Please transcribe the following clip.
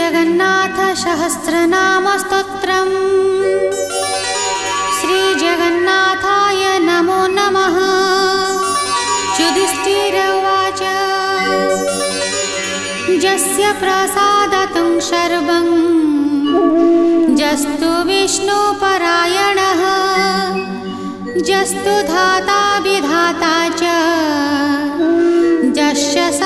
श्रीजगन्नाथसहस्रनामस्तोत्रम्। श्रीजगन्नाथाय नमो नमः। युधिष्ठिर उवाच यस्य प्रसादतं सर्वं यस्तु विष्णुपरायणः यस्तु धाता विधाता च यस्य स